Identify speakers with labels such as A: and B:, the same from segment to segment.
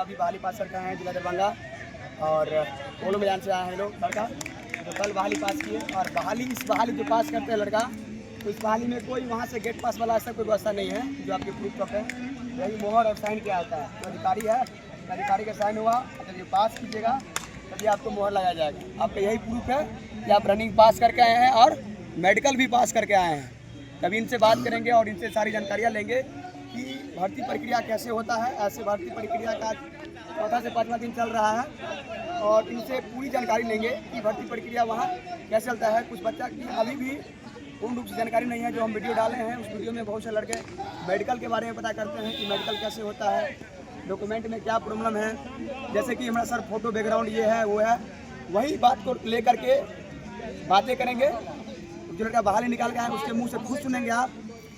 A: अभी बहाली पास करके आए हैं जिला दरभंगा और पोलो मैदान से आए हैं लोग लड़का तो कल बहाली पास किए। और इस बहाली जो पास करते हैं लड़का, तो इस बहाली में कोई वहाँ से गेट पास वाला ऐसा कोई व्यवस्था नहीं है जो आपके प्रूफ कप है। यही मोहर और साइन क्या होता है, तो अधिकारी है, अधिकारी का साइन हुआ जब ये पास कीजिएगा तभी आपको मोहर लगाया जाएगा। आपका यही प्रूफ है कि आप रनिंग पास करके आए हैं और मेडिकल भी पास करके आए हैं। तभी इनसे बात करेंगे और इनसे सारी जानकारियाँ लेंगे कि भर्ती प्रक्रिया कैसे होता है। ऐसे भर्ती प्रक्रिया का 4था से 5वां दिन चल रहा है और इनसे पूरी जानकारी लेंगे कि भर्ती प्रक्रिया वहाँ कैसे चलता है। कुछ बच्चा की अभी भी पूर्ण रूप से जानकारी नहीं है। जो हम वीडियो डाले हैं उस वीडियो में बहुत से लड़के मेडिकल के बारे में पता करते हैं कि मेडिकल कैसे होता है, डॉक्यूमेंट में क्या प्रॉब्लम है। जैसे कि हमारा सर फोटो बैकग्राउंड ये है वो है, वही बात को लेकर के बातें करेंगे। जो लड़का बहाली निकाल के आए उसके मुंह से खुद सुनेंगे आप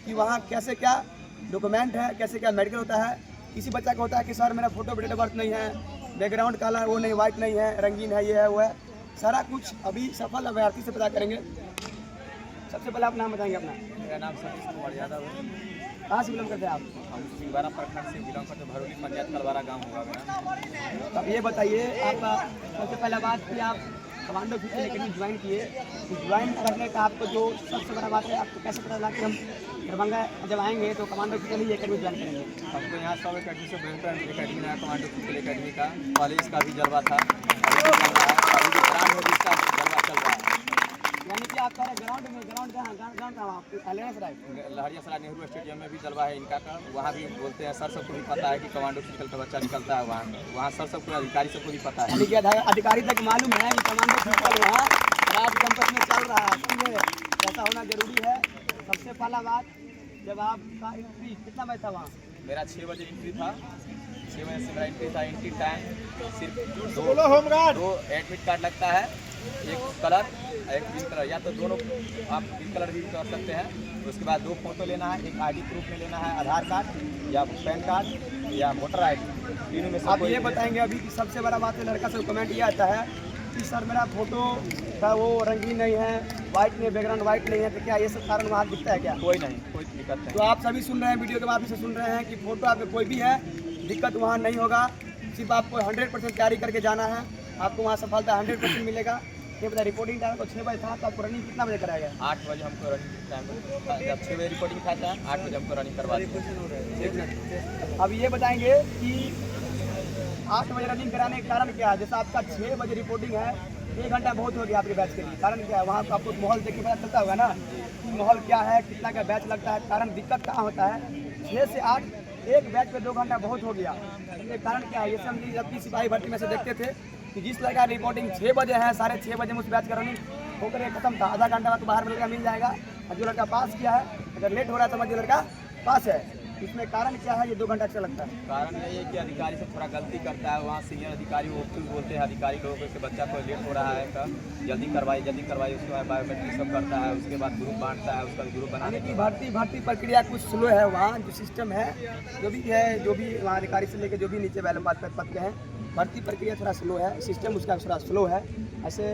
A: कि वहाँ कैसे क्या डॉक्यूमेंट है, कैसे क्या मेडिकल होता है। किसी बच्चा का होता है कि सर मेरा फोटो डेट ऑफ बर्थ नहीं है, बैकग्राउंड काला है, वो नहीं, वाइट नहीं है, रंगीन है, ये है वो है। सारा कुछ अभी सफल अभ्यर्थी से पता करेंगे। सबसे पहले आप नाम बताएंगे अपना।
B: मेरा नाम सतीश कुमार यादव है।
A: कहाँ से बिलोंग करते हैं आप?
B: हम सिंगवारा प्रखंड से बिलोंग करते, भरोली पंचायत कलवारा गाँव हुआ मेरा।
A: अब ये बताइए आपका सबसे पहला बात कि आप कमांडो फिजिकल एकेडमी ज्वाइन किए, तो ज्वाइन करने का आपको जो सबसे बड़ा बात है, आपको कैसे पता चला कि हम दरभंगा जब आएंगे तो कमांडो फिजिकल एकेडमी ज्वाइन करेंगे?
B: हमको यहाँ सब एकेडमी से बेहतर एकेडमी नया कमांडो फिजिकल एकेडमी का कॉलेज का भी जलवा था, अभी भी चल रहा है, अभी भी ग्राउंड में भी इसका जलवा चल रहा है।
A: यानी कि आप कह रहे ग्राउंड कहाँ आपको
B: लहरियासराय नेहरू स्टेडियम में भी जलवा है इनका का। वहाँ भी बोलते हैं, सर सबको भी पता है कि कमांडो फिजिकल का बच्चा निकलता है वहाँ सर सबको, अधिकारी सबको भी पता है।
A: यानी कि अधिकारी तक मालूम है कि कमांडो फिजिकल वहाँ राज कैंपस में चल रहा है, समझे? ऐसा होना जरूरी है। सबसे पहला बात, जब आपका एंट्री कितना बजे था वहाँ?
B: मेरा 6 बजे एंट्री था, 6 बजे से मेरा एंट्री था। एंट्री टाइम सिर्फ दो एडमिट कार्ड लगता है, एक कलर एक ग्रीन कलर, या तो दोनों आप ग्रीन कलर भी कर सकते हैं। उसके बाद 2 फोटो लेना है, एक आईडी प्रूफ में लेना है, आधार कार्ड या पैन कार्ड या वोटर आईडी, तीनों में से
A: आप ये बताएंगे अभी कि सबसे बड़ा बात है लड़का से कमेंट ये आता है कि सर मेरा फोटो का वो रंगीन नहीं है, वाइट नहीं, बैकग्राउंड वाइट नहीं है, तो क्या ये सब कारण वहाँ दिखता है क्या?
B: कोई नहीं, कोई दिक्कत नहीं।
A: तो आप सभी सुन रहे हैं, वीडियो के माध्यम से सुन रहे हैं कि फोटो आपके कोई भी है, दिक्कत वहाँ नहीं होगा। सिर्फ आपको 100% तैयारी करके जाना है, आपको वहाँ सफलता 100% मिलेगा। ये बता, रिपोर्टिंग टाइम तो 6 बजे था, तो आपको रनिंग कितना बजे कराया गया?
B: 8 बजे हमको रनिंग टाइम, जब 6 बजे रिपोर्टिंग था 8 बजे हमको रनिंग करवा दिया।
A: अब ये बताएंगे कि 8 बजे रनिंग कराने का कारण क्या है? जैसे आपका 6 बजे रिपोर्टिंग है, 1 घंटा बहुत हो गया आपके बैच के लिए, कारण क्या है? वहाँ आपको माहौल देख के पता चलता होगा ना कि माहौल क्या है, कितना का बैच लगता है। कारण दिक्कत कहाँ होता है? 6 से 8 एक बैच पे 2 घंटा बहुत हो गया। इसके कारण क्या है? जैसे हम जबकि सिपाही भर्ती में से देखते थे कि जिस लड़का रिपोर्टिंग 6 बजे है, 6:30 बजे में उस बैच का रनिंग होकर खत्म था, आधा घंटा बाद तो बाहर लड़का मिल जाएगा। और जो लड़का पास किया है, अगर लेट हो रहा है तो जो लड़का पास है। इसमें कारण क्या है ये 2 घंटा अच्छा लगता है?
B: कारण यही है कि अधिकारी से थोड़ा गलती करता है, वहाँ सीनियर अधिकारी वो खुद बोलते हैं अधिकारी लोगों को कि बच्चा को लेट हो रहा है तो जल्दी करवाइए। उसके बाद बायोमेट्रिक सब करता है, उसके बाद ग्रुप बांटता है, उसका ग्रुप बनाने की
A: भर्ती प्रक्रिया कुछ स्लो है। वहाँ जो सिस्टम है, जो भी वहाँ अधिकारी से लेकर जो भी नीचे वाले पद के हैं, भर्ती प्रक्रिया थोड़ा स्लो है, सिस्टम उसका थोड़ा स्लो है। ऐसे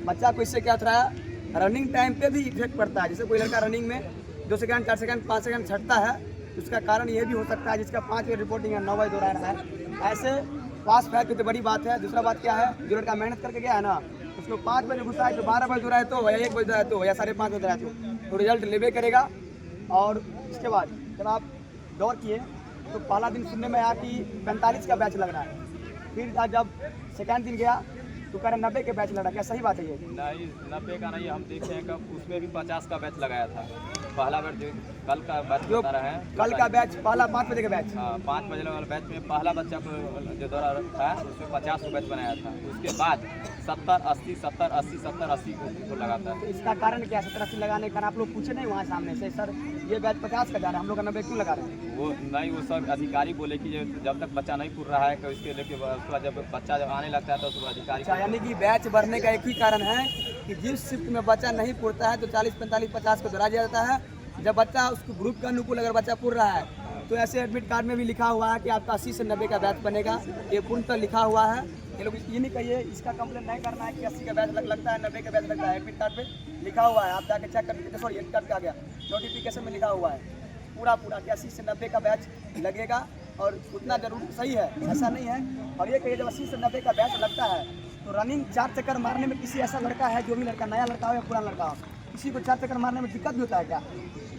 A: बच्चा को इससे क्या थोड़ा रनिंग टाइम पे भी इफेक्ट पड़ता है। जैसे कोई लड़का रनिंग में 2 सेकंड 4 सेकंड 5 सेकंड छटता है, उसका कारण ये भी हो सकता है जिसका 5 बजे रिपोर्टिंग है, 9 बजे दोहरा रहा है। ऐसे पास फैल की तो बड़ी बात है। दूसरा बात क्या है, जो लड़का मेहनत करके गया है ना, उसको 5 बजे घुसा है तो 12 बजे दोहरा है तो या 1 बजे दोहरा है तो या 5:30 बजे दोहरा है तो रिजल्ट लेवे करेगा। और इसके बाद जब आप दौड़ किए तो पहला दिन सुनने में आया कि 45 का बैच लग रहा है, फिर जब सेकेंड दिन गया तो कह रहे 90 के बैच लग रहा है। क्या सही बात है ये?
B: नहीं, 90 का नहीं, हम देखे हैं कब उसमें भी 50 का बैच लगाया था। पहला बैच कल का बैच बता रहे हैं,
A: कल का बैच पहला 5 बजे का बैच,
B: हाँ 5 बजे वाला बैच में पहला बच्चा को जो दौरा था उसमें 50 को बैच बनाया था। उसके बाद 70 80 70 80 70 80 को लगाता है।
A: तो इसका कारण क्या है 70 80 लगाने का? आप लोग पूछे नहीं वहाँ सामने से सर ये बैच 50 का जा रहा है, हम लोग 90 क्यों लगा रहे हैं?
B: वो नहीं, वो सब अधिकारी बोले कि जब तक बच्चा नहीं पूर रहा है तो इसके लेके उसके बाद जब बच्चा जब आने लगता है तो उसको अधिकारी।
A: यानी कि बैच बढ़ने का एक ही कारण है कि जिस शिफ्ट में बच्चा नहीं पूरता है तो 40 45 50 को दोहरा दिया जाता है। जब बच्चा उसको ग्रुप के अनुकूल अगर बच्चा पूर रहा है तो ऐसे एडमिट कार्ड में भी लिखा हुआ है कि आपका 80 से 90 का बैच बनेगा, ये पूर्ण तो लिखा हुआ है। ये लोग ये नहीं कहिए, इसका कंप्लेन नहीं करना है कि 80 का बैच लगता है 90 का बैच लगता है। एडमिट कार्ड पे लिखा हुआ है, आप जाके चेक कर, सॉरी एडमिट कार्ड पे आ गया, नोटिफिकेशन में लिखा हुआ है पूरा कि 80 से 90 का बैच लगेगा और उतना जरूरी सही है, ऐसा नहीं है। और ये कहिए जब 80 से 90 का बैच लगता है तो रनिंग 4 चक्कर मारने में किसी ऐसा लड़का है, जो भी लड़का नया लड़का हो या पुराना लड़का हो, किसी को 4 चक्कर मारने में दिक्कत भी होता है क्या?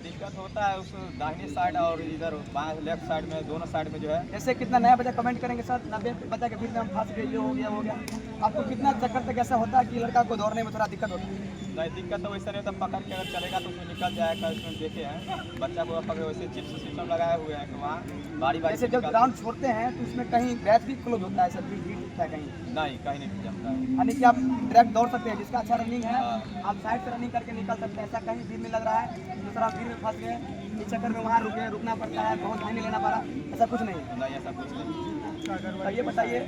B: दिक्कत होता है उस दाहिने साइड और इधर बाएं लेफ्ट साइड में, दोनों साइड में जो है।
A: जैसे कितना नया बच्चा कमेंट करेंगे सर 90 बच्चा के बीच में हम फंस गए, ये हो गया। आपको कितना चक्कर तक ऐसा होता है कि लड़का को दौड़ने में थोड़ा दिक्कत होती है?
B: नहीं, दिक्कत तो वैसे नहीं, तो पकड़ के अगर चलेगा तो उसमें निकल जाएगा। इसमें देखे हैं बच्चा को पकड़े, वैसे चिप्स सिस्टम लगाए हुए हैं कि वहाँ बारी
A: जैसे जब ग्राउंड छोड़ते हैं तो उसमें कहीं बैच भी क्लोज होता है सर, भीड़ दिखता है कहीं?
B: नहीं, कहीं नहीं जमता है।
A: यानी कि आप डायरेक्ट दौड़ सकते हैं, जिसका अच्छा रनिंग है आप साइड से रनिंग करके निकल सकते हैं। ऐसा कहीं भीड़ में लग रहा है दूसरा भीड़ में फंस गए, इस चक्कर में वहाँ रुकना पड़ता है, बहुत टाइम नहीं लेना पड़ा, ऐसा कुछ नहीं है?
B: नहीं, ऐसा कुछ नहीं।
A: तो ये बताइए,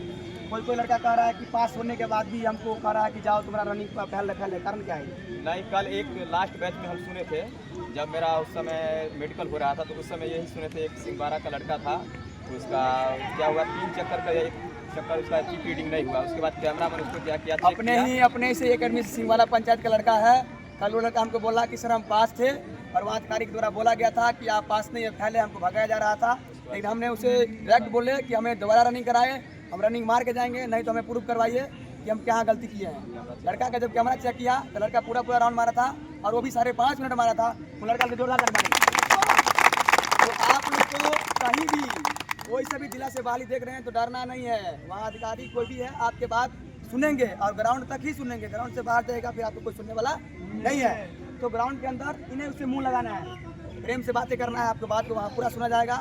A: कोई लड़का कह रहा है कि पास होने के बाद भी हमको कह रहा है कि जाओ तुम्हारा रनिंग का पहल है, कारण क्या है?
B: नहीं, कल एक लास्ट बैच में हम सुने थे, जब मेरा उस समय मेडिकल हो रहा था तो उस समय यही सुने थे, एक सिंहबारा का लड़का था, उसका क्या हुआ 3 चक्कर का एक चक्कर उसका चिप रीडिंग नहीं हुआ। उसके बाद कैमरा मैंने उसको क्या किया,
A: अपने से एकेडमी से सिंहवाला पंचायत का लड़का है। कल वो लड़का हमको बोला कि सर हम पास थे और वहाँ अधिकारी के द्वारा बोला गया था कि आप पास नहीं है, पहले हमको भगाया जा रहा था, लेकिन हमने उसे डायरेक्ट बोले कि हमें दोबारा रनिंग कराए, हम रनिंग मार के जाएंगे, नहीं तो हमें प्रूफ करवाइए कि हम क्या गलती किए हैं। लड़का का जब कैमरा चेक किया तो लड़का पूरा राउंड मारा था और वो भी 5.5 मिनट मारा था। वो लड़का के जोरदार मारे। तो आप लोग को कहीं भी कोई से भी जिला से बहाली देख रहे हैं तो डरना नहीं है, वहाँ अधिकारी कोई भी है आपके बात सुनेंगे और ग्राउंड तक ही सुनेंगे, ग्राउंड से बाहर जाएगा फिर आपको कोई सुनने वाला नहीं है। तो ग्राउंड के अंदर इन्हें उससे मुंह लगाना है, प्रेम से बातें करना है, आपको बात को वहाँ पूरा सुना जाएगा,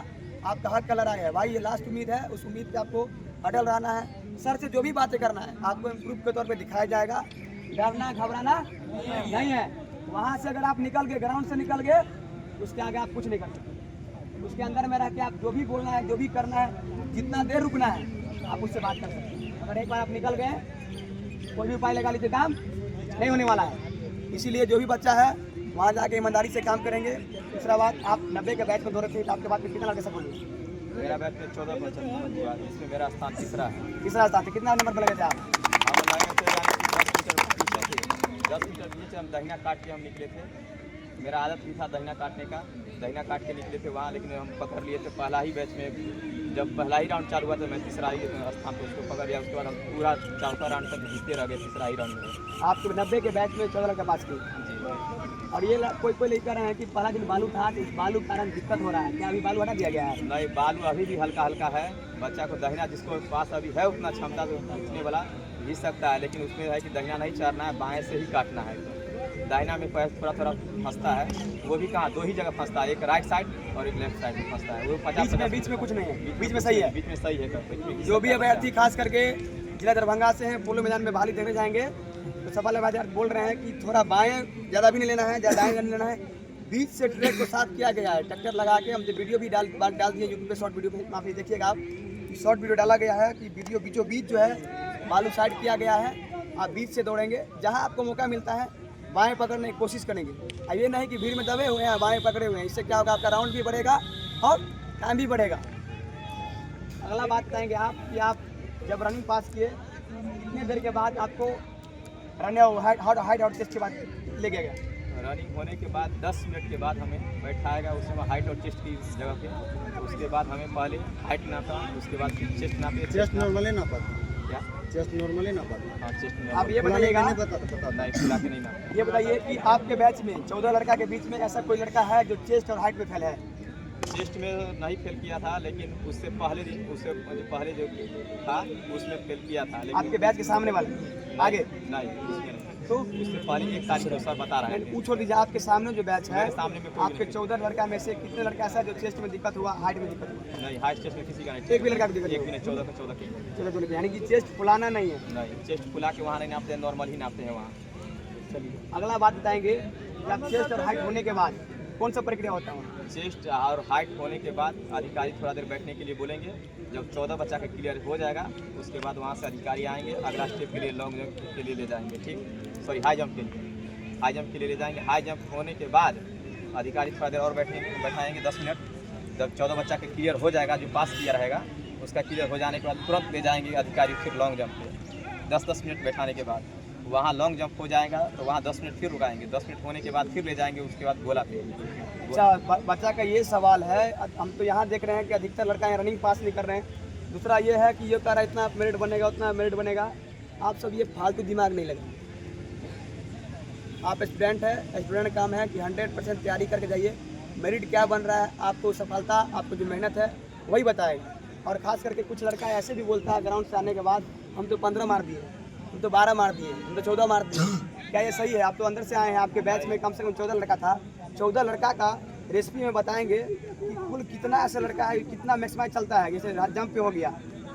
A: आपका हक का लड़ाई है भाई, ये लास्ट उम्मीद है, उस उम्मीद पे आपको अटल रहना है। सर से जो भी बातें करना है आपको इम्प्रूव के तौर पे दिखाया जाएगा, डरना घबराना नहीं है। वहाँ से अगर आप निकल गए, ग्राउंड से निकल गए, उसके आगे आप कुछ नहीं कर सकते। उसके अंदर में रह के आप जो भी बोलना है, जो भी करना है, जितना देर रुकना है आप उससे बात कर सकते हैं। अगर एक बार आप निकल गए कोई भी उपाय लगा लीजिए, काम नहीं होने वाला है। इसीलिए जो भी बच्चा है वहाँ जाके ईमानदारी से काम करेंगे। दूसरा बात, आप 90 के बैच में दौड़े थे, आपके बाद में कितना लड़के सब होंगे?
B: मेरा बैच में 14 बच्चा हुआ, इसमें मेरा स्थान तीसरा है।
A: तीसरा स्थान थे, कितना नंबर पर लगे थे आप?
B: हम लाइन से 10 मीटर पीछे हम दहिना काट के हम निकले थे। मेरा आदत भी था दहिना काटने का, दहिना काट के निकले थे वहाँ, लेकिन हम पकड़ लिए थे पहला ही बैच में। जब पहला ही राउंड चालू हुआ तो मैं तीसरा ही स्थान पर उसको पकड़ लिया। उसके बाद हम पूरा 4था राउंड तक जीतते रह गए तीसरा ही राउंड में।
A: आपके 90 के बैच में 14 लड़का पास की। और ये कोई लेकर रहे हैं कि पहला दिन बालू था, इस बालू के कारण दिक्कत हो रहा है, क्या अभी बालू हटा दिया गया है?
B: नहीं, बालू अभी भी हल्का हल्का है। बच्चा को दहिना जिसको पास अभी है उतना क्षमता तो खींचने वाला घींच सकता है, लेकिन उसमें है कि दहिना नहीं चारना है, बाएं से ही काटना है। दाहिना में थोड़ा फंसता है, वो भी कहाँ 2 ही जगह फंसता है, एक राइट साइड और एक लेफ्ट साइड में फंसता है। वो 50
A: बीच में कुछ नहीं है, बीच में सही है,
B: बीच में सही है।
A: जो भी अभ्यर्थी खास करके जिला दरभंगा से हैं, पोलो मैदान में बहाली देने जाएंगे तो सफल अभ्यर्थी बोल रहे हैं कि थोड़ा बाएं ज़्यादा भी नहीं लेना है, ज़्यादा दाएं नहीं लेना है, बीच से ट्रैक को साफ किया गया है। ट्रैक्टर लगा के हम वीडियो भी डाल दिए यूट्यूब पे, शॉर्ट वीडियो पे, माफी देखिएगा आप, शॉर्ट वीडियो डाला गया है कि वीडियो बीचों बीच जो है बालू साइड किया गया है। आप बीच से दौड़ेंगे, जहाँ आपको मौका मिलता है बाएं पकड़ने की कोशिश करेंगे। अब ये नहीं कि भीड़ में दबे हुए हैं बाएं पकड़े हुए हैं, इससे क्या होगा, आपका राउंड भी बढ़ेगा और टाइम भी बढ़ेगा। अगला बात बताएंगे आप कि आप जब रनिंग पास किए कितने देर के बाद आपको रनिंग हाइट और चेस्ट के बाद ले गया?
B: रनिंग होने के बाद 10 मिनट के बाद हमें बैठाएगा, उस समय हाइट और चेस्ट की जगह पे। उसके बाद हमें पहले हाइट नापा, उसके बाद फिर चेस्ट नापे।
C: चेस्ट नॉर्मली नापा
B: क्या?
C: चेस्ट नॉर्मली नापा?
B: हाँ, चेस्ट में।
A: आप ये बताइएगा,
B: नहीं फुला के नहीं नापा।
A: ये बताइए कि आपके बैच में 14 लड़का के बीच में ऐसा कोई लड़का है जो चेस्ट और हाइट में फेल है?
B: चेस्ट में नहीं फेल किया था, लेकिन उससे पहले जो था उसमें फेल किया था। लेकिन
A: आपके बैच के सामने वाले आगे
B: नहीं, उसमें नहीं।
A: तो
B: उससे पहले 1 तारीख को सर बता रहे थे।
A: पूछो दीजिए, आपके सामने जो बैच है,
B: मेरे सामने में कोई
A: आपके 14 लड़का में से कितने लड़का ऐसा है जो चेस्ट में दिक्कत हुआ, हाइट में दिक्कत हुआ?
B: नहीं, हाइट चेस्ट में किसी का नहीं।
A: एक भी लड़का की दिक्कत
B: एक भी नहीं, 14 का 14 की।
A: चलो यानी कि चेस्ट फुलाना नहीं है।
B: नहीं, चेस्ट फुला के वहाँ नहीं नापते हैं, नॉर्मल ही नापते हैं वहाँ।
A: चलिए अगला बात बताएंगे कि आप चेस्ट और हाइट होने के बाद कौन सा प्रक्रिया होता है?
B: चेस्ट और हाइट होने के बाद अधिकारी थोड़ा देर बैठने के लिए बोलेंगे। जब 14 बच्चा का क्लियर हो जाएगा उसके बाद वहाँ से अधिकारी आएंगे, अगला स्टेप के लिए लॉन्ग जंप के लिए ले जाएंगे, ठीक, सॉरी हाई जंप के लिए ले जाएंगे। हाई जंप होने के बाद अधिकारी थोड़ा देर और बैठाएंगे 10 मिनट। जब 14 बच्चा का क्लियर हो जाएगा, जो पास किया रहेगा उसका क्लियर हो जाने के बाद तुरंत ले जाएंगे अधिकारी फिर लॉन्ग जंप पे 10-10 मिनट बैठाने के बाद। वहाँ लॉन्ग जंप हो जाएगा तो वहाँ 10 मिनट फिर रुकाएंगे, 10 मिनट होने के बाद फिर ले जाएंगे, उसके बाद गोला पे।
A: अच्छा, बच्चा का ये सवाल है, हम तो यहाँ देख रहे हैं कि अधिकतर लड़का यहाँ रनिंग पास नहीं कर रहे हैं। दूसरा ये है कि ये कह रहा है इतना मेरिट बनेगा उतना मेरिट बनेगा। आप सब ये फालतू दिमाग नहीं लगे। आप स्टूडेंट है, स्टूडेंट का काम है कि 100% तैयारी करके जाइए। मेरिट क्या बन रहा है, आपको सफलता, आपको जो मेहनत है वही बताएगा। और ख़ास करके कुछ लड़का ऐसे भी बोलता है ग्राउंड से आने के बाद, हम तो 15 मार दिए, हम तो 12 मार दिए, हम तो 14 मार दिए। क्या ये सही है? आप तो अंदर से आए हैं, आपके बैच में कम से कम 14 लड़का था। 14 लड़का का रेसिपी में बताएंगे कि कुल कितना ऐसा लड़का है, कितना मैक्सिमाइज चलता है। जैसे जंप पे हो गया,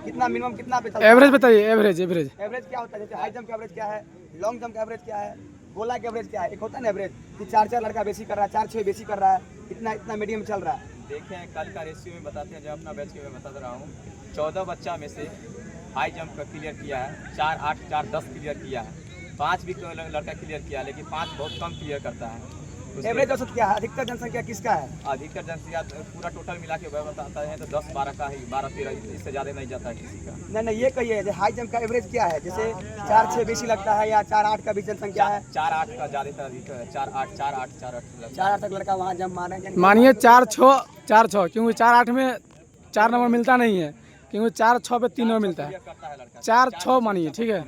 A: कितना मिनिमम कितना पे चलता है।
D: एवरेज बताइए, एवरेज एवरेज
A: एवरेज क्या होता है? जैसे हाई जंप का एवरेज क्या है, लॉन्ग जंप का एवरेज क्या है, गोला का एवरेज क्या है। एक होता है ना एवरेज कि 4 लड़का बेसी कर रहा है, 4-6 बेसी कर रहा है, इतना मीडियम चल रहा है।
B: देखें कल का रेशियो में बताते हैं, जब अपना बैच के मैं बता रहा हूँ, 14 बच्चा में से हाई जंप का क्लियर किया है 4, 8, 4, 10 क्लियर किया है, 5 भी लड़का क्लियर किया, लेकिन 5 बहुत कम क्लियर करता है।
A: एवरेज औसत क्या है? अधिकतर जनसंख्या किसका है?
B: अधिकतर जनसंख्या पूरा टोटल मिला के बताता है तो 10-12 का ही, 12-13, इससे ज़्यादा नहीं जाता है किसी का।
A: नहीं, ये कहिए हाई जंप का एवरेज क्या है? जैसे 4-6 बेसी लगता है या 4-8 का भी जनसंख्या है?
B: 4-8 का ज़्यादातर अधिक है, 4-8,
A: 4-8 तक लड़का वहाँ जंप मारे।
D: मानिए 4-6, क्योंकि 4-8 में 4 नंबर मिलता नहीं है, क्योंकि 4-6 पे 3 नंबर मिलता है। 4-6 मानिए, ठीक है।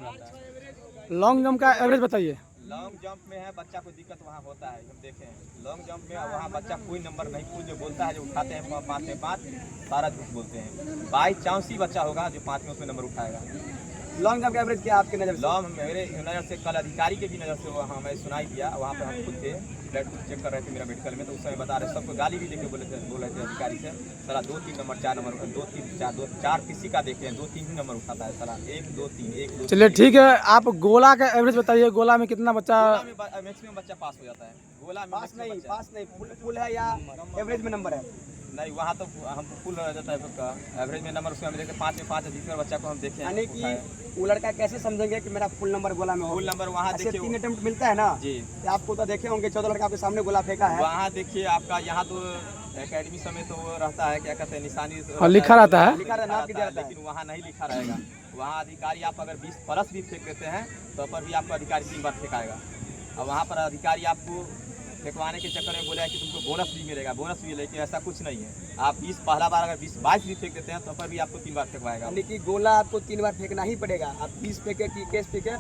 D: लॉन्ग जंप का एवरेज बताइए।
B: लॉन्ग जंप में है बच्चा को दिक्कत वहाँ होता है, हम देखें लॉन्ग जंप में वहाँ बच्चा कोई नंबर नहीं, कोई जो बोलता है जो उठाते हैं 5 में 5, सारा झूठ बोलते हैं। बाई चांस ही बच्चा होगा जो 5 में उसमें नंबर उठाएगा।
A: लॉन्ग जंप का एवरेज क्या है आपके नज़र से?
B: लॉन्ग मेरे नज़र से, कल अधिकारी के भी नज़र से वहाँ मैं सुनाई दिया, वहाँ पे हम खुद थे, ब्लड चेक कर रहे थे मेरा मेडिकल में, तो उस समय बता रहे सबको गाली भी देके बोल रहे थे अधिकारी से, साला 2-3 नंबर 4 नंबर 2-3 4 किसी का देखे हैं 2-3 ही नंबर उठाता है साला, 1-2-3 1-2।
D: चलिए ठीक है, आप गोला का एवरेज बताइए। गोला में कितना बच्चा?
B: मैक्सिमम बच्चा पास हो जाता है गोला में।
A: पास नहीं, फुल है या एवरेज में नंबर है?
B: नहीं, वहाँ तो हम फुल रह जाता है सबका, एवरेज में नंबर उसमें हम देखे 5 में 5 अधिकतर बच्चा को हम देखे।
A: यानी कि वो लड़का कैसे समझेंगे कि मेरा फुल नंबर गोला में हो?
B: फुल नंबर वहाँ देखिए
A: 3 अटेम्प्ट मिलता है ना
B: जी,
A: आपको तो देखे होंगे 14 लड़का आपके सामने गोला फेंका है।
B: वहाँ देखिए आपका यहाँ तो एकेडमी समय तो वो रहता है, क्या कहते हैं, निशानी
D: लिखा रहता है,
B: लेकिन वहाँ नहीं लिखा रहेगा। वहाँ अधिकारी आप अगर 20 प्लस भी फेंक देते हैं तो पर भी आपको अधिकारी 3 बार फेंकाएगा। और वहाँ पर अधिकारी आपको फेंकवाने के चक्कर में बोला है कि तुमको बोनस भी मिलेगा, बोनस भी, लेकिन ऐसा कुछ नहीं है। आप 20 पहला बार अगर 20-22 भी फेंक देते हैं तो पर भी आपको 3 बार फेंकवाएगा।
A: यानी कि गोला आपको 3 बार फेंकना ही पड़ेगा। आप 20 फेंके कि 21 फेंके,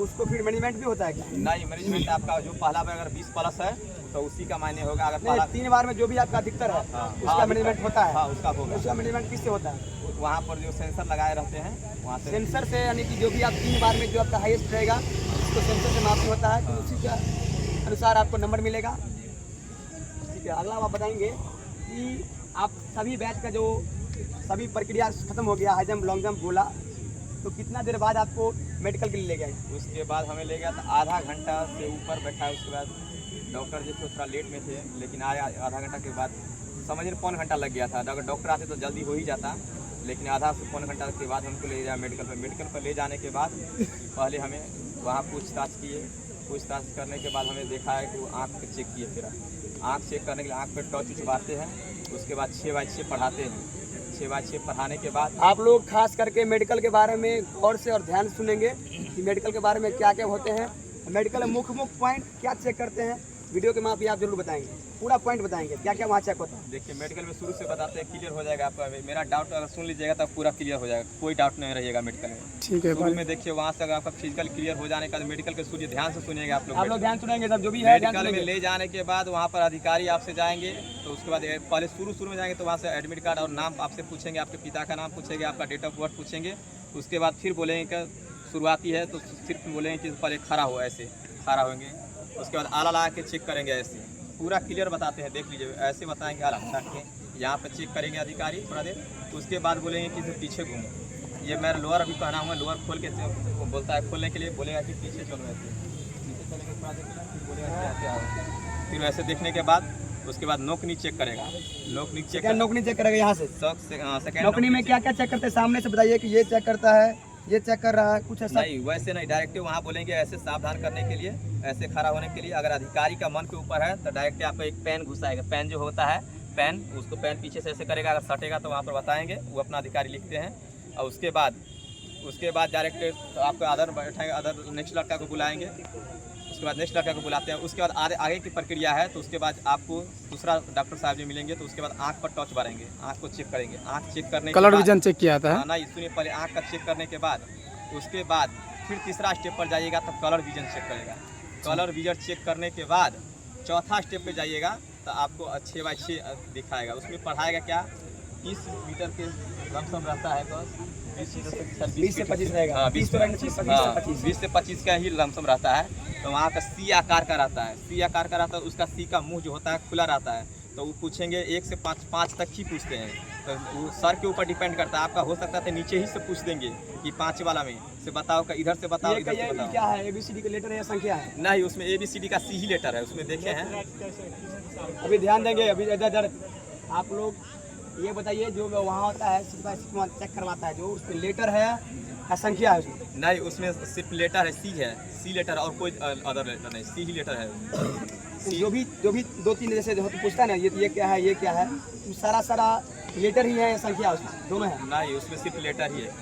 A: उसको फिर मैनेजमेंट भी होता है क्या?
B: नहीं, मैनेजमेंट आपका जो पहला बार अगर 20 प्लस है तो उसी का मायने होगा। अगर
A: नहीं, 3 बार में जो भी आपका अधिकतर है उसका मैनेजमेंट होता है।
B: उसका होगा।
A: उसका मैनेजमेंट किससे होता है?
B: वहाँ पर जो सेंसर लगाए रहते हैं वहाँ से,
A: सेंसर से, यानी कि जो भी आप 3 बार में जो आपका हाईएस्ट रहेगा उसको सेंसर से मापी होता है, तो उसी के अनुसार आपको नंबर मिलेगा। ठीक है, अगला आप बताएंगे कि आप सभी बैच का जो सभी प्रक्रिया खत्म हो गया, हाई जंप, लॉन्ग जंप, गोला, तो कितना देर बाद आपको मेडिकल के लिए ले गए?
B: उसके बाद हमें ले गया था आधा घंटा से ऊपर बैठा। उसके बाद डॉक्टर जो थे थोड़ा लेट में थे, लेकिन आया आधा घंटा के बाद, समझिए 1.25 घंटा लग गया था। अगर डॉक्टर आते तो जल्दी हो ही जाता, लेकिन आधा से 1.25 घंटा के बाद हमको ले जाया मेडिकल पर। मेडिकल पर ले जाने के बाद पहले हमें वहाँ पूछताछ किए। पूछताछ करने के बाद हमें देखा है कि वो आँख पे चेक किए। फिर आँख चेक करने के लिए आँख पे टॉर्च चुभाते हैं। उसके बाद 6x6 पढ़ाते हैं। 6x6 पढ़ाने के बाद
A: आप लोग खास करके मेडिकल के बारे में गौर से और ध्यान सुनेंगे कि मेडिकल के बारे में क्या क्या होते हैं। मेडिकल में मुख्य पॉइंट क्या चेक करते हैं, वीडियो के माप आप जरूर बताएंगे, पूरा पॉइंट बताएंगे क्या क्या वहाँ चेक होता है।
B: देखिए मेडिकल में शुरू से बताते हैं, क्लियर हो जाएगा आपका। मेरा डाउट अगर सुन लीजिएगा तब पूरा क्लियर हो जाएगा, कोई डाउट नहीं रहेगा मेडिकल में।
D: ठीक है,
B: शुरू में देखिए वहाँ से अगर आपका फिजिकल क्लियर हो जाने का मेडिकल के सूर्य ध्यान से सुनिएगा आप लोग।
A: ध्यान सुनेंगे तब जो भी है
B: मेडिकल में ले जाने के बाद वहाँ पर अधिकारी आपसे जाएंगे, तो उसके बाद पहले शुरू में जाएंगे तो वहाँ से एडमिट कार्ड और नाम आपसे पूछेंगे, आपके पिता का नाम पूछेंगे, आपका डेट ऑफ बर्थ पूछेंगे। उसके बाद फिर बोलेंगे कि शुरुआती है तो सिर्फ बोलेंगे कि पहले खड़ा हो, ऐसे खड़ा होंगे। उसके बाद आला लगा के चेक करेंगे, ऐसे पूरा क्लियर बताते हैं, देख लीजिए ऐसे बताएंगे आला रख के, यहाँ पर चेक करेंगे अधिकारी थोड़ा देर। उसके बाद बोलेंगे कि पीछे घूमो। ये मैं लोअर अभी पहना हुआ, लोअर खोल के वो बोलता है खोलने के लिए, बोलेगा कि पीछे चलो, ऐसे पीछे चलेंगे थोड़ा देर, फिर बोलेगा कि ऐसे आओ। फिर ऐसे देखने के बाद उसके बाद नोकनी चेक करेगा। नोकनी चेक
A: करेगा यहाँ से।
B: सेकंड
A: नोकनी में क्या क्या चेक करते हैं, सामने से बताइए कि ये चेक करता है, ये चेक कर रहा है, कुछ ऐसा
B: नहीं, वैसे नहीं, डायरेक्ट वहाँ बोलेंगे ऐसे सावधान करने के लिए, ऐसे खड़ा होने के लिए। अगर अधिकारी का मन के ऊपर है तो डायरेक्ट आपको एक पेन घुसाएगा। पेन जो होता है पेन, उसको पेन पीछे से ऐसे करेगा, अगर सटेगा तो वहाँ पर बताएंगे, वो अपना अधिकारी लिखते हैं। और उसके बाद उसके बाद डायरेक्ट आपको अदर बैठाएंगे, अदर नेक्स्ट लड़का को बुलाएंगे, उसके बाद नेक्स्ट लड़का को बुलाते हैं। उसके बाद आगे की प्रक्रिया है, तो उसके बाद आपको दूसरा डॉक्टर साहब जी मिलेंगे, तो उसके बाद आँख पर टच मारेंगे, आँख को चेक करेंगे। आँख चेक करने के
D: कलर
B: बाद
D: विजन चेक किया था।
B: नहीं सुनिए, पहले आँख का चेक करने के बाद उसके बाद फिर तीसरा स्टेप पर जाइएगा तो कलर विजन चेक करेगा। कलर विजन चेक करने के बाद चौथा स्टेप पे जाइएगा तो आपको 6x6 दिखाएगा। उसमें पढ़ाएगा क्या, 20 मीटर के लमसम रहता है, बस
A: 20 से 25 रहेगा।
B: हाँ,
A: 20
B: से 25 का ही लमसम रहता है। तो वहाँ का सी आकार का रहता है, सी आकार का रहता है। उसका सी का मुंह जो होता है खुला रहता है, तो वो पूछेंगे 1 से 5 तक ही पूछते हैं। तो वो सर के ऊपर डिपेंड करता है। आपका हो सकता है नीचे ही से पूछ देंगे कि 5 वाला में से बताओ, का इधर से बताओ, इधर से बताओ।
A: क्या है, ABCD का लेटर है या संख्या है?
B: नहीं, उसमें ABCD का C ही लेटर है, उसमें देखे हैं।
A: अभी ध्यान देंगे, अभी इधर आप लोग ये बताइए, जो वहाँ होता है चेक करवाता है, जो उसमें लेटर है या संख्या है उसमें?
B: नहीं, उसमें सिर्फ लेटर है, C है, C लेटर और कोई अदर लेटर नहीं, C ही लेटर है।
A: जो भी 2-3 जैसे जो पूछता है ना, ये क्या है, ये क्या है, सारा लेटर ही है या संख्या उसमें दोनों है?
B: नहीं, उसमें सिर्फ लेटर ही है,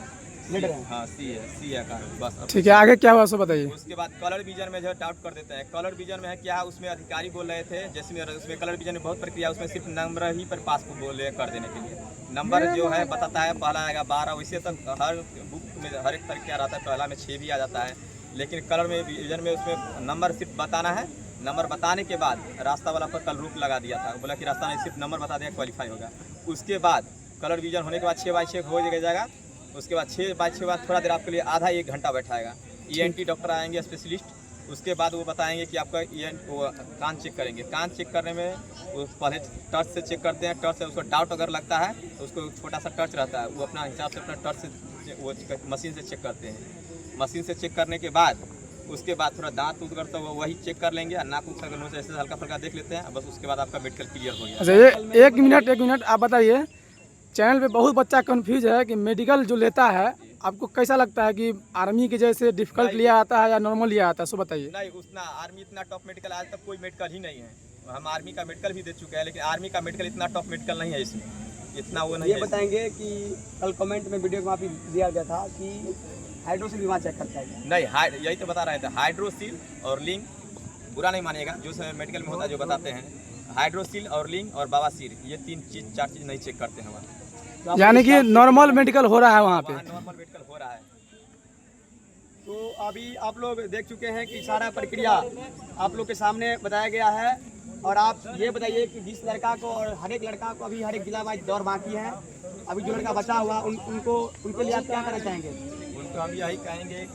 A: लेटर है।
B: हाँ, C है का बस।
D: ठीक है, आगे क्या हुआ सो बताइए।
B: उसके बाद कलर विजन में जो डाउट कर देते हैं। कलर विजन में है क्या, उसमें अधिकारी बोल रहे थे, जैसे उसमें कलर विजन में बहुत प्रक्रिया, उसमें सिर्फ नंबर ही पर पास को बोले कर देने के लिए। नंबर जो है बताता है, पहला आएगा 12, वैसे तो हर बुक में हर एक तरीका रहता है, पहला में 6 भी आ जाता है। लेकिन कलर में विजन में उसमें नंबर सिर्फ बताना है। नंबर बताने के बाद रास्ता वाला पर कल रूप लगा दिया था, बोला कि रास्ता नहीं, सिर्फ नंबर बता देगा क्वालिफाई होगा। उसके बाद कलर विजन होने के बाद 6x6 हो जाएगा। उसके बाद 6x6 बाद थोड़ा देर आपके लिए आधा 1 घंटा बैठाएगा। ENT डॉक्टर आएंगे, स्पेशलिस्ट। उसके बाद वो बताएंगे कि आपका वो कान चेक करेंगे। कान चेक करने में वो पहले टच से चेक करते हैं। टच से उसको डाउट अगर लगता है तो उसको छोटा सा टच रहता है, वो अपना हिसाब से अपना टच से वो मशीन से चेक करते हैं। मशीन से चेक करने के बाद उसके बाद थोड़ा दांत उत करता है वही चेक कर लेंगे, नाक उत अगर नोच ऐसे हल्का फुल्का देख लेते हैं, बस उसके बाद आपका मेडिकल क्लियर हो गया।
D: अच्छा, ये एक मिनट आप बताइए, चैनल पे बहुत बच्चा कंफ्यूज है कि मेडिकल जो लेता है आपको कैसा लगता है, कि आर्मी के जैसे डिफिकल्ट लिया आता है या नॉर्मल लिया आता है, सो बताइए।
B: नहीं, उतना आर्मी इतना टॉप मेडिकल आज तक कोई मेडिकल ही नहीं है। हम आर्मी का मेडिकल भी दे चुके हैं, लेकिन आर्मी का मेडिकल इतना टॉप मेडिकल नहीं है, इसमें इतना वो नहीं है।
A: ये बताएंगे कि कल कमेंट में वीडियो में दिया गया था कि हाइड्रोसिल भी वहाँ चेक करता है?
B: नहीं, यही तो बता रहे थे, हाइड्रोसिल और लिंग, बुरा नहीं मानिएगा, जो मेडिकल में होता है जो बताते हैं, हाइड्रोसिल और लिंग और बवासीर, ये 4 चीज़ नहीं चेक करते हैं वहाँ।
D: यानी कि नॉर्मल मेडिकल हो रहा है वहाँ पे?
B: नॉर्मल मेडिकल हो रहा है।
A: तो अभी आप लोग देख चुके हैं कि सारा प्रक्रिया आप लोग के सामने बताया गया है। और आप ये बताइए कि जिस लड़का को और हर एक लड़का को अभी हर एक जिला वाइज दौर बाकी है, अभी जो लड़का बचा हुआ उनके लिए आप क्या करना चाहेंगे?
B: उनको हम यही कहेंगे,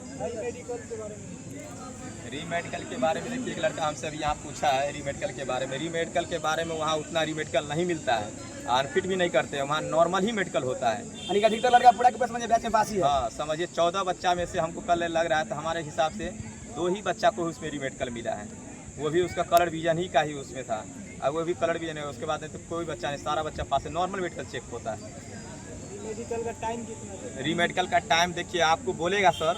B: रीमेडिकल के बारे में। देखिए, एक लड़का हमसे अभी यहाँ पूछा है रीमेडिकल के बारे में। रीमेडिकल के बारे में वहाँ उतना रीमेडिकल नहीं मिलता है, अनफिट भी नहीं करते हैं, वहाँ नॉर्मल ही मेडिकल होता है।
A: यानी कि अधिकतर लड़का पूरा के समझिए बैच में पास ही है।
B: हाँ, समझिए 14 बच्चा में से हमको कल लग रहा है, तो हमारे हिसाब से 2 ही बच्चा को उसमें रीमेडिकल मिला है, वो भी उसका कलर विजन ही का ही उसमें था। अब वो भी कलर विजन है, उसके बाद तो कोई बच्चा नहीं, सारा बच्चा पास है। नॉर्मल मेडिकल चेक होता है।
A: मेडिकल का टाइम कितना?
B: रीमेडिकल का टाइम देखिए आपको बोलेगा सर,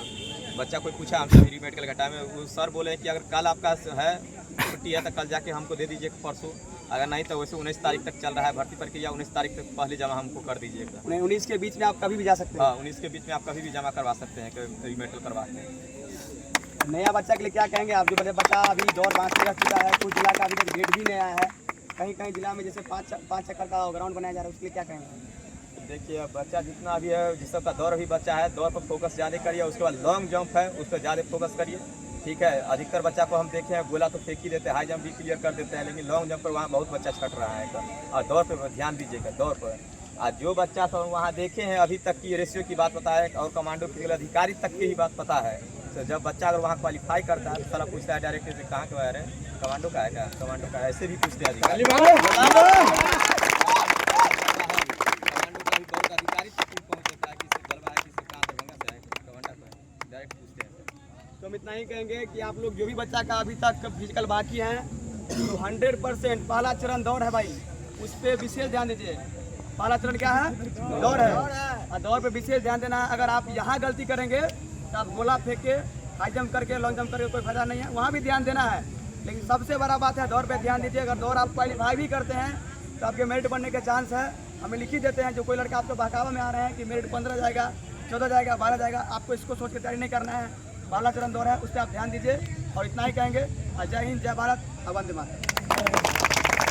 B: बच्चा कोई पूछा हमसे रीमेडिकल का टाइम है, वो सर बोले कि अगर कल आपका है छुट्टी है तो कल जाके हमको दे दीजिए परसों, अगर नहीं तो वैसे 19 तारीख तक चल रहा है भर्ती प्रक्रिया, 19 तारीख तक पहले जमा हमको कर दीजिएगा।
A: 19 के बीच में आप कभी भी जा सकते हैं?
B: हाँ, 19 के बीच में आप कभी भी जमा करवा सकते हैं, रीमेडिकल करवा के।
A: नया बच्चा के लिए क्या कहेंगे आप? जो बच्चा अभी दौड़ बांटने का चुका है, कुछ जिला का अभी तक डेट भी नहीं आया है, कहीं जिला में जैसे 5 चक्कर का ग्राउंड बनाया जा रहा है, उसके लिए क्या कहेंगे?
B: देखिए, बच्चा जितना भी है, जिस सबका दौर अभी बच्चा है, दौर पर फोकस ज़्यादा करिए। उसके बाद लॉन्ग जंप है, उस पर ज़्यादा फोकस करिए, ठीक है। अधिकतर बच्चा को हम देखे हैं गोला तो फेंक ही देते हैं, हाई जंप भी क्लियर कर देते हैं, लेकिन लॉन्ग जंप पर वहाँ बहुत बच्चा छट रहा है। और दौर पर ध्यान दीजिएगा, दौर पर। और जो बच्चा सब वहाँ देखे हैं अभी तक की रेशियो की बात पता है, और कमांडो के अधिकारी तक की ही बात पता है। तो जब बच्चा अगर वहाँ क्वालिफाई करता है तो सारा पूछता है डायरेक्ट से, कहाँ का है, कमांडो का है क्या, कमांडो का, ऐसे भी पूछते हैं अधिकारी।
A: तो हम इतना ही कहेंगे कि आप लोग जो भी बच्चा का अभी तक फिजिकल बाकी है, तो 100% पहला चरण दौड़ है भाई, उस पर विशेष ध्यान दीजिए। पहला चरण क्या है? दौड़ है, और दौड़ पे विशेष ध्यान देना है। अगर आप यहाँ गलती करेंगे तो आप गोला फेंक के, हाई जंप करके, लॉन्ग जंप करके कोई फायदा नहीं है, वहाँ भी ध्यान देना है। लेकिन सबसे बड़ा बात है दौड़ पे ध्यान दीजिए। अगर दौड़ आप क्वालिफाई भी करते हैं तो आपके मेरिट बनने के चांस है। हमें लिख ही देते हैं, जो कोई लड़का आपको बहकावा में आ रहे हैं कि मेरिट 15 जाएगा, 14 जाएगा, 12 जाएगा। आपको इसको सोच के तैयारी नहीं करना है। 12 चरण दौड़ है, उस पर आप ध्यान दीजिए और इतना ही कहेंगे। जय हिंद, जय भारत, वंदे मातरम।